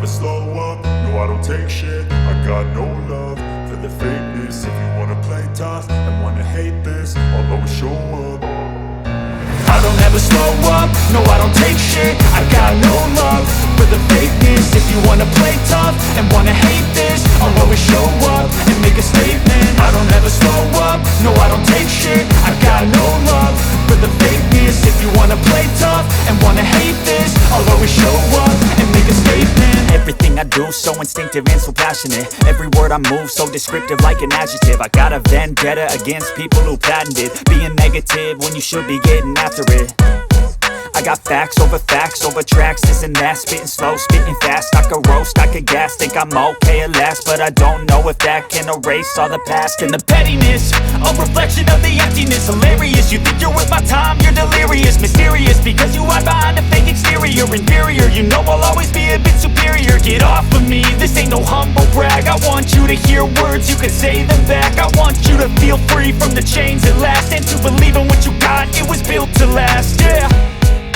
slow up, no I don't take shit. I got no love for the fakeness. If you wanna play tough and wanna hate this, I'll always show up. I don't ever slow up, no I don't take shit. I got no love for the fakeness. If you wanna play tough and wanna hate this, I'll always show up and make a statement. I don't ever slow up, no I don't take shit. I got no love for the fakeness. If you wanna play tough and wanna hate this, I'll always show up and make a statement. Everything I do so instinctive and so passionate. Every word I move so descriptive like an adjective. I got a vendetta against people who patented being negative when you should be getting after it. I got facts over tracks, this and that. Spitting slow, spitting fast, I could roast, I could gas. Think I'm okay at last, but I don't know if that can erase all the past. And the pettiness, a reflection of the emptiness. Hilarious, you think you're worth my time, you're delirious. Mysterious, because you hide behind a fake exterior. Inferior, you know I'll always be a bit superior. Get off of me, this ain't no humble brag. I want you to hear words, you can say them back. I want you to feel free from the chains at last, and to believe